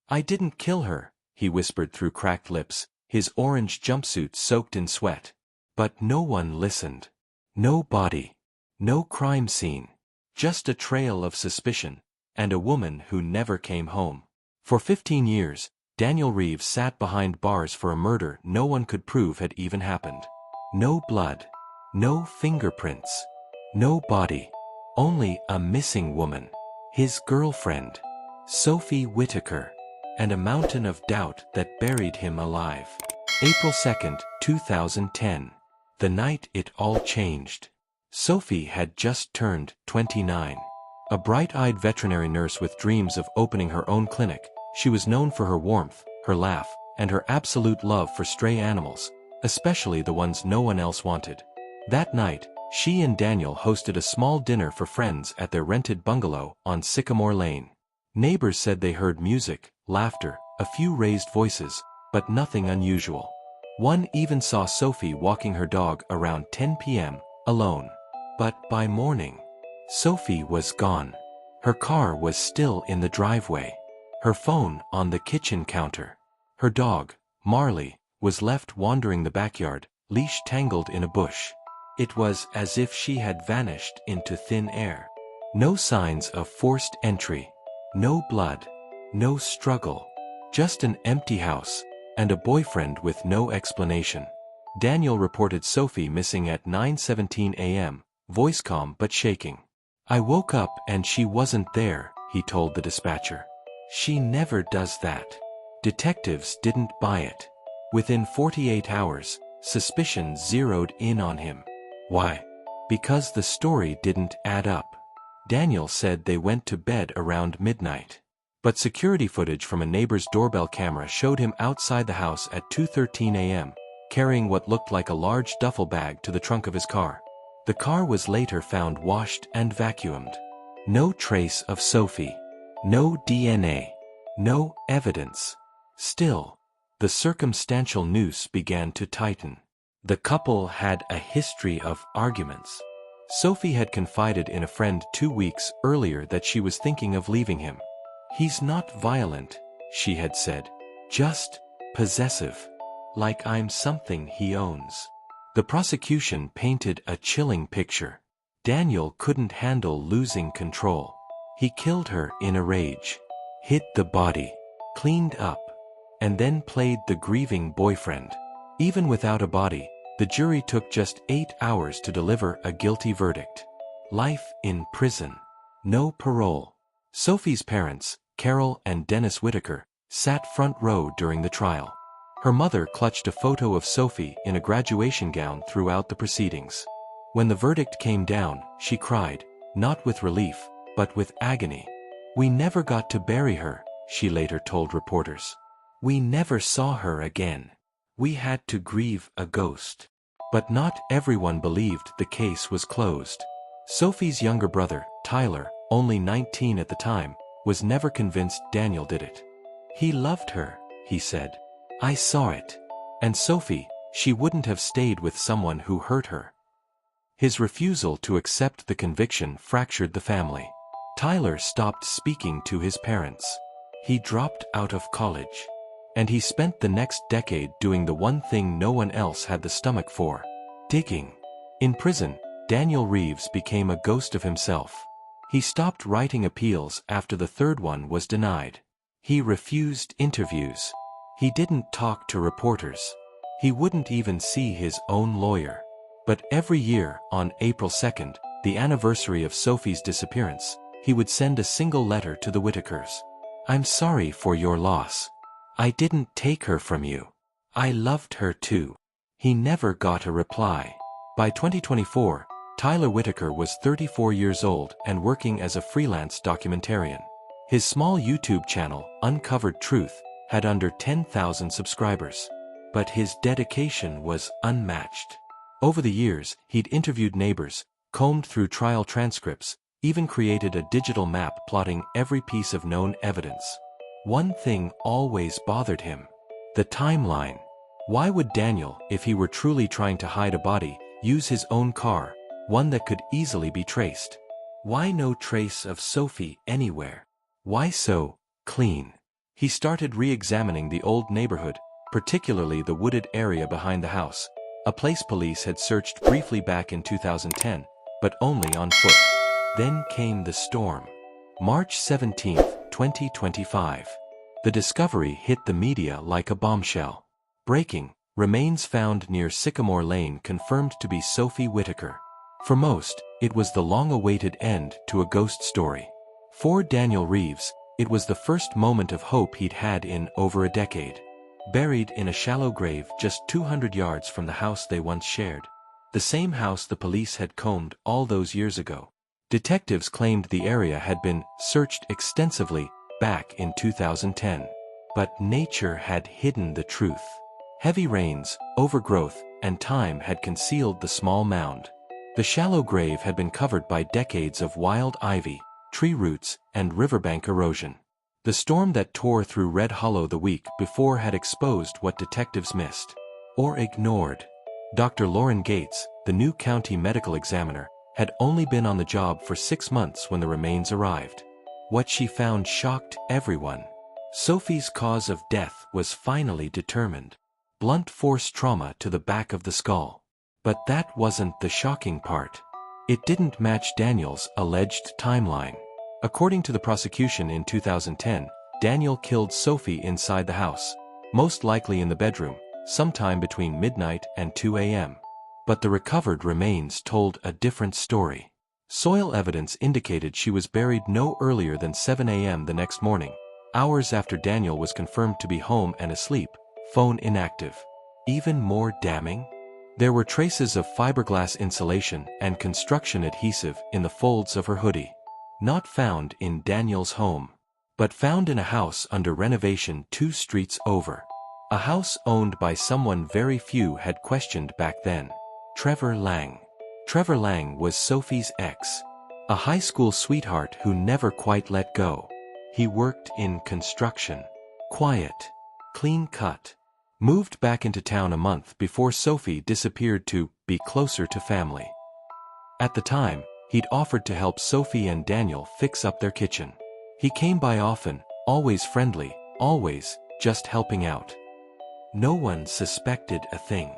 "I didn't kill her," he whispered through cracked lips, his orange jumpsuit soaked in sweat. But no one listened. No body. No crime scene. Just a trail of suspicion, and a woman who never came home. For 15 years, Daniel Reeves sat behind bars for a murder no one could prove had even happened. No blood. No fingerprints. No body. Only a missing woman. His girlfriend. Sophie Whitaker. And a mountain of doubt that buried him alive. April 2nd, 2010. The night it all changed. Sophie had just turned 29. A bright-eyed veterinary nurse with dreams of opening her own clinic, she was known for her warmth, her laugh, and her absolute love for stray animals, especially the ones no one else wanted. That night, she and Daniel hosted a small dinner for friends at their rented bungalow on Sycamore Lane. Neighbors said they heard music, laughter, a few raised voices, but nothing unusual. One even saw Sophie walking her dog around 10 p.m., alone. But by morning, Sophie was gone. Her car was still in the driveway. Her phone on the kitchen counter. Her dog, Marley, was left wandering the backyard, leash tangled in a bush. It was as if she had vanished into thin air. No signs of forced entry. No blood. No struggle. Just an empty house, and a boyfriend with no explanation. Daniel reported Sophie missing at 9:17 a.m., voice calm but shaking. "I woke up and she wasn't there," he told the dispatcher. "She never does that." Detectives didn't buy it. Within 48 hours, suspicion zeroed in on him. Why? Because the story didn't add up. Daniel said they went to bed around midnight. But security footage from a neighbor's doorbell camera showed him outside the house at 2:13 a.m., carrying what looked like a large duffel bag to the trunk of his car. The car was later found washed and vacuumed. No trace of Sophie. No DNA. No evidence. Still, the circumstantial noose began to tighten. The couple had a history of arguments. Sophie had confided in a friend 2 weeks earlier that she was thinking of leaving him. "He's not violent," she had said. "Just possessive. Like I'm something he owns." The prosecution painted a chilling picture. Daniel couldn't handle losing control. He killed her in a rage. Hid the body. Cleaned up. And then played the grieving boyfriend. Even without a body, the jury took just 8 hours to deliver a guilty verdict. Life in prison. No parole. Sophie's parents, Carol and Dennis Whitaker, sat front row during the trial. Her mother clutched a photo of Sophie in a graduation gown throughout the proceedings. When the verdict came down, she cried, not with relief, but with agony. "We never got to bury her," she later told reporters. "We never saw her again. We had to grieve a ghost." But not everyone believed the case was closed. Sophie's younger brother, Tyler, only 19 at the time, was never convinced Daniel did it. "He loved her," he said. "I saw it. And Sophie, she wouldn't have stayed with someone who hurt her." His refusal to accept the conviction fractured the family. Tyler stopped speaking to his parents. He dropped out of college. And he spent the next decade doing the one thing no one else had the stomach for: digging. In prison, Daniel Reeves became a ghost of himself. He stopped writing appeals after the third one was denied. He refused interviews. He didn't talk to reporters. He wouldn't even see his own lawyer. But every year, on April 2nd, the anniversary of Sophie's disappearance, he would send a single letter to the Whitakers. "I'm sorry for your loss. I didn't take her from you. I loved her too." He never got a reply. By 2024, Tyler Whitaker was 34 years old and working as a freelance documentarian. His small YouTube channel, Uncovered Truth, had under 10,000 subscribers. But his dedication was unmatched. Over the years, he'd interviewed neighbors, combed through trial transcripts, even created a digital map plotting every piece of known evidence. One thing always bothered him: the timeline. Why would Daniel, if he were truly trying to hide a body, use his own car, one that could easily be traced? Why no trace of Sophie anywhere? Why so clean? He started re-examining the old neighborhood, particularly the wooded area behind the house, a place police had searched briefly back in 2010, but only on foot. Then came the storm. March 17, 2025. The discovery hit the media like a bombshell. Breaking: remains found near Sycamore Lane confirmed to be Sophie Whitaker. For most, it was the long-awaited end to a ghost story. For Daniel Reeves, it was the first moment of hope he'd had in over a decade. Buried in a shallow grave just 200 yards from the house they once shared. The same house the police had combed all those years ago. Detectives claimed the area had been searched extensively back in 2010. But nature had hidden the truth. Heavy rains, overgrowth, and time had concealed the small mound. The shallow grave had been covered by decades of wild ivy, tree roots, and riverbank erosion. The storm that tore through Red Hollow the week before had exposed what detectives missed or ignored. Dr. Lauren Gates, the new county medical examiner, had only been on the job for 6 months when the remains arrived. What she found shocked everyone. Sophie's cause of death was finally determined. Blunt force trauma to the back of the skull. But that wasn't the shocking part. It didn't match Daniel's alleged timeline. According to the prosecution in 2010, Daniel killed Sophie inside the house, most likely in the bedroom, sometime between midnight and 2 a.m. But the recovered remains told a different story. Soil evidence indicated she was buried no earlier than 7 a.m. the next morning, hours after Daniel was confirmed to be home and asleep, phone inactive. Even more damning? There were traces of fiberglass insulation and construction adhesive in the folds of her hoodie. Not found in Daniel's home, but found in a house under renovation 2 streets over. A house owned by someone very few had questioned back then. Trevor Lang. Trevor Lang was Sophie's ex. A high school sweetheart who never quite let go. He worked in construction. Quiet. Clean cut. Moved back into town a month before Sophie disappeared to be closer to family. At the time, he'd offered to help Sophie and Daniel fix up their kitchen. He came by often, always friendly, always just helping out. No one suspected a thing.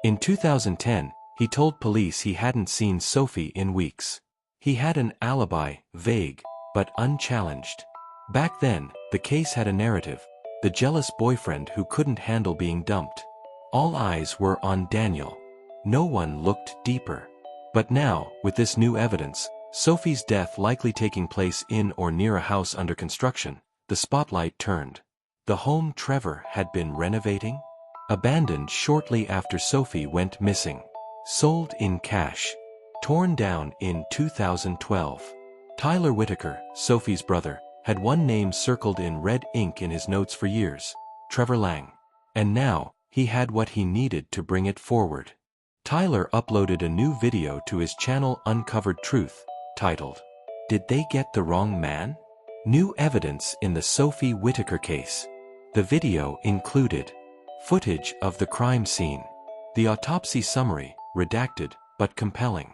In 2010, he told police he hadn't seen Sophie in weeks. He had an alibi, vague, but unchallenged. Back then, the case had a narrative, the jealous boyfriend who couldn't handle being dumped. All eyes were on Daniel. No one looked deeper. But now, with this new evidence, Sophie's death likely taking place in or near a house under construction, the spotlight turned. The home Trevor had been renovating? Abandoned shortly after Sophie went missing. Sold in cash. Torn down in 2012. Tyler Whitaker, Sophie's brother, had one name circled in red ink in his notes for years, Trevor Lang. And now, he had what he needed to bring it forward. Tyler uploaded a new video to his channel Uncovered Truth, titled, "Did They Get the Wrong Man?" New evidence in the Sophie Whitaker case. The video included footage of the crime scene, the autopsy summary, redacted but compelling,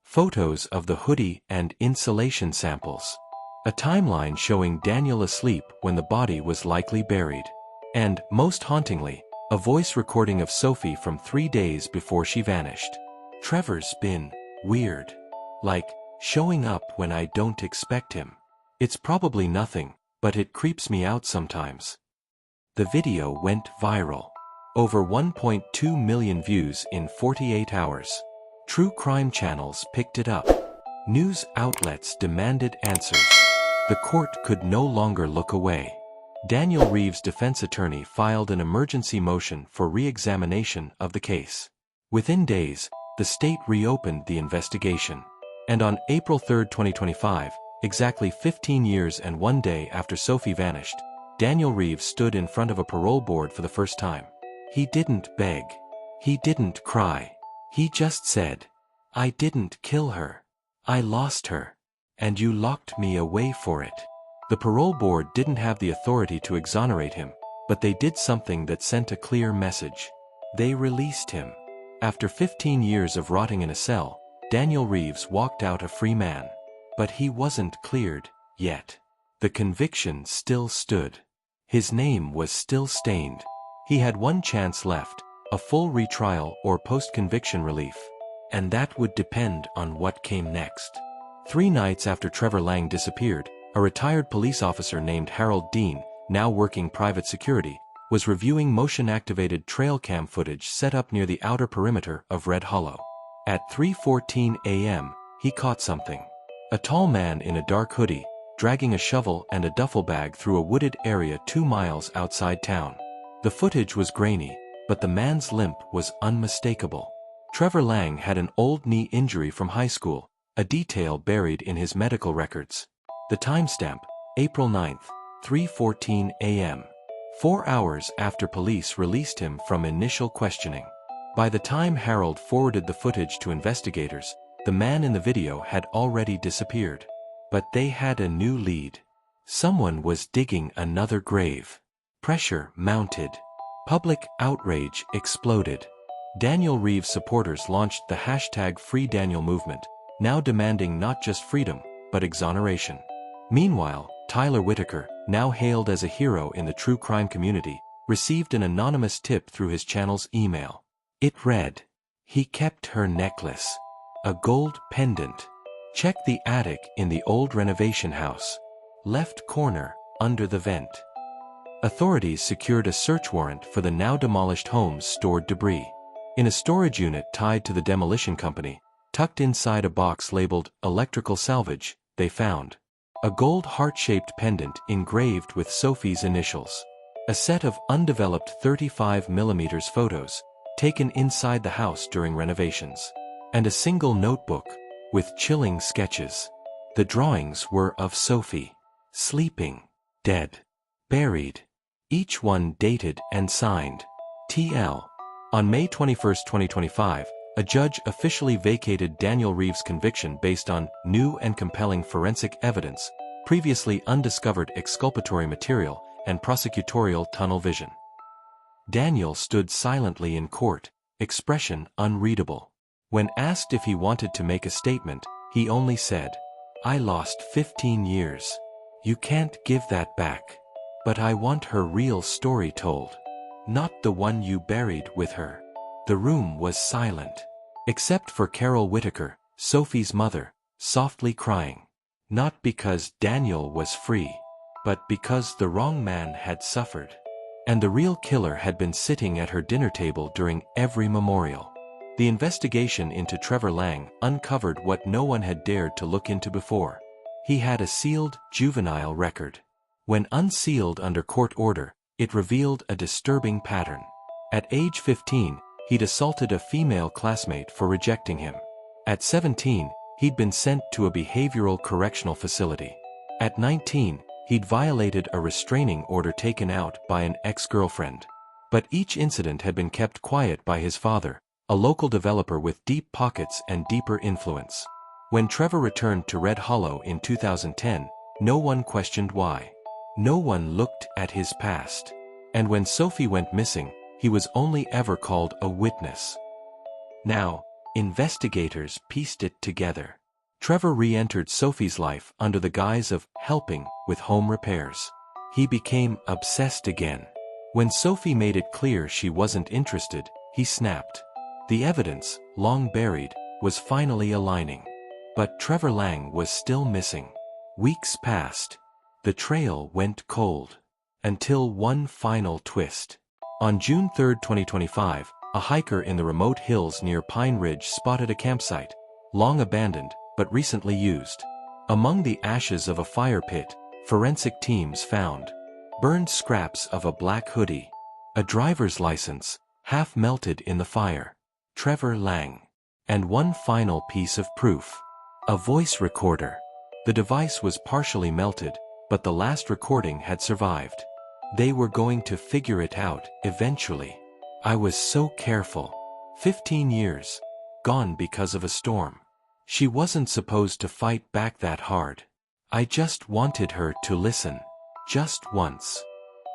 photos of the hoodie and insulation samples, a timeline showing Daniel asleep when the body was likely buried, and, most hauntingly, a voice recording of Sophie from 3 days before she vanished. Trevor's been weird. Like, showing up when I don't expect him. It's probably nothing, but it creeps me out sometimes. The video went viral. Over 1.2 million views in 48 hours. True crime channels picked it up. News outlets demanded answers. The court could no longer look away. Daniel Reeves' defense attorney filed an emergency motion for re-examination of the case. Within days, the state reopened the investigation. And on April 3, 2025, exactly 15 years and 1 day after Sophie vanished, Daniel Reeves stood in front of a parole board for the first time. He didn't beg. He didn't cry. He just said, "I didn't kill her. I lost her. And you locked me away for it." The parole board didn't have the authority to exonerate him, but they did something that sent a clear message. They released him. After 15 years of rotting in a cell, Daniel Reeves walked out a free man. But he wasn't cleared yet. The conviction still stood. His name was still stained. He had one chance left, a full retrial or post-conviction relief. And that would depend on what came next. 3 nights after Trevor Lang disappeared, a retired police officer named Harold Dean, now working private security, was reviewing motion-activated trail cam footage set up near the outer perimeter of Red Hollow. At 3:14 a.m., he caught something. A tall man in a dark hoodie, dragging a shovel and a duffel bag through a wooded area 2 miles outside town. The footage was grainy, but the man's limp was unmistakable. Trevor Lang had an old knee injury from high school, a detail buried in his medical records. The timestamp, April 9, 3:14 a.m. 4 hours after police released him from initial questioning. By the time Harold forwarded the footage to investigators, the man in the video had already disappeared. But they had a new lead. Someone was digging another grave. Pressure mounted. Public outrage exploded. Daniel Reeves supporters launched the #FreeDaniel movement, now demanding not just freedom, but exoneration. Meanwhile, Tyler Whitaker, now hailed as a hero in the true crime community, received an anonymous tip through his channel's email. It read, "He kept her necklace. A gold pendant. Check the attic in the old renovation house. Left corner, under the vent." Authorities secured a search warrant for the now demolished home's stored debris. In a storage unit tied to the demolition company, tucked inside a box labeled electrical salvage, they found a gold heart-shaped pendant engraved with Sophie's initials, a set of undeveloped 35mm photos taken inside the house during renovations, and a single notebook with chilling sketches. The drawings were of Sophie, sleeping, dead, buried, each one dated and signed, TL. On May 21, 2025, a judge officially vacated Daniel Reeves' conviction based on new and compelling forensic evidence, previously undiscovered exculpatory material, and prosecutorial tunnel vision. Daniel stood silently in court, expression unreadable. When asked if he wanted to make a statement, he only said, "I lost 15 years. You can't give that back. But I want her real story told. Not the one you buried with her." The room was silent. Except for Carol Whitaker, Sophie's mother, softly crying. Not because Daniel was free, but because the wrong man had suffered. And the real killer had been sitting at her dinner table during every memorial. The investigation into Trevor Lang uncovered what no one had dared to look into before. He had a sealed, juvenile record. When unsealed under court order, it revealed a disturbing pattern. At age 15, he'd assaulted a female classmate for rejecting him. At 17, he'd been sent to a behavioral correctional facility. At 19, he'd violated a restraining order taken out by an ex-girlfriend. But each incident had been kept quiet by his father, a local developer with deep pockets and deeper influence. When Trevor returned to Red Hollow in 2010, no one questioned why. No one looked at his past. And when Sophie went missing, he was only ever called a witness. Now, investigators pieced it together. Trevor re-entered Sophie's life under the guise of helping with home repairs. He became obsessed again. When Sophie made it clear she wasn't interested, he snapped. The evidence, long buried, was finally aligning. But Trevor Lang was still missing. Weeks passed. The trail went cold. Until one final twist. On June 3, 2025, a hiker in the remote hills near Pine Ridge spotted a campsite, long abandoned, but recently used. Among the ashes of a fire pit, forensic teams found burned scraps of a black hoodie, a driver's license, half melted in the fire, Trevor Lang, and one final piece of proof. A voice recorder. The device was partially melted, but the last recording had survived. They were going to figure it out, eventually. I was so careful. 15 years. Gone because of a storm. She wasn't supposed to fight back that hard. I just wanted her to listen. Just once.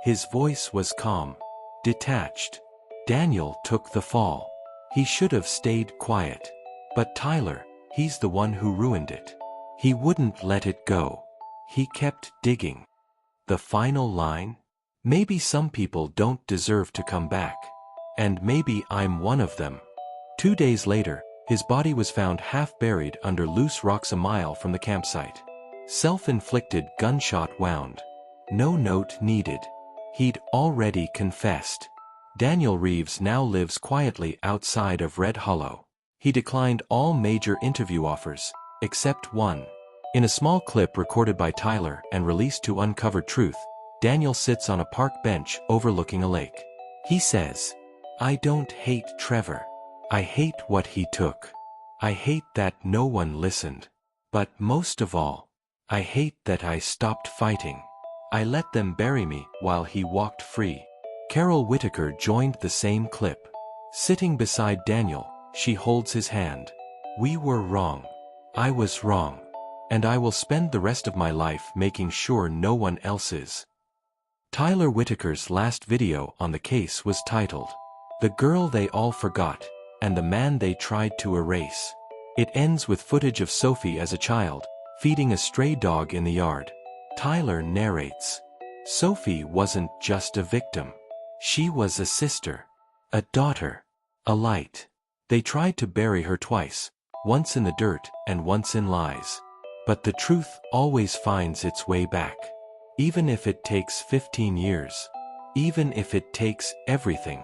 His voice was calm. Detached. Daniel took the fall. He should have stayed quiet. But Tyler, he's the one who ruined it. He wouldn't let it go. He kept digging. The final line? Maybe some people don't deserve to come back. And maybe I'm one of them. 2 days later, his body was found half buried under loose rocks a mile from the campsite. Self-inflicted gunshot wound. No note needed. He'd already confessed. Daniel Reeves now lives quietly outside of Red Hollow. He declined all major interview offers, except one. In a small clip recorded by Tyler and released to Uncover Truth, Daniel sits on a park bench overlooking a lake. He says, "I don't hate Trevor. I hate what he took. I hate that no one listened. But most of all, I hate that I stopped fighting. I let them bury me while he walked free." Carol Whitaker joined the same clip. Sitting beside Daniel, she holds his hand. "We were wrong. I was wrong. And I will spend the rest of my life making sure no one else is." Tyler Whitaker's last video on the case was titled, "The Girl They All Forgot, and the Man They Tried to Erase." It ends with footage of Sophie as a child, feeding a stray dog in the yard. Tyler narrates, "Sophie wasn't just a victim. She was a sister, a daughter, a light. They tried to bury her twice, once in the dirt and once in lies. But the truth always finds its way back. Even if it takes 15 years. Even if it takes everything."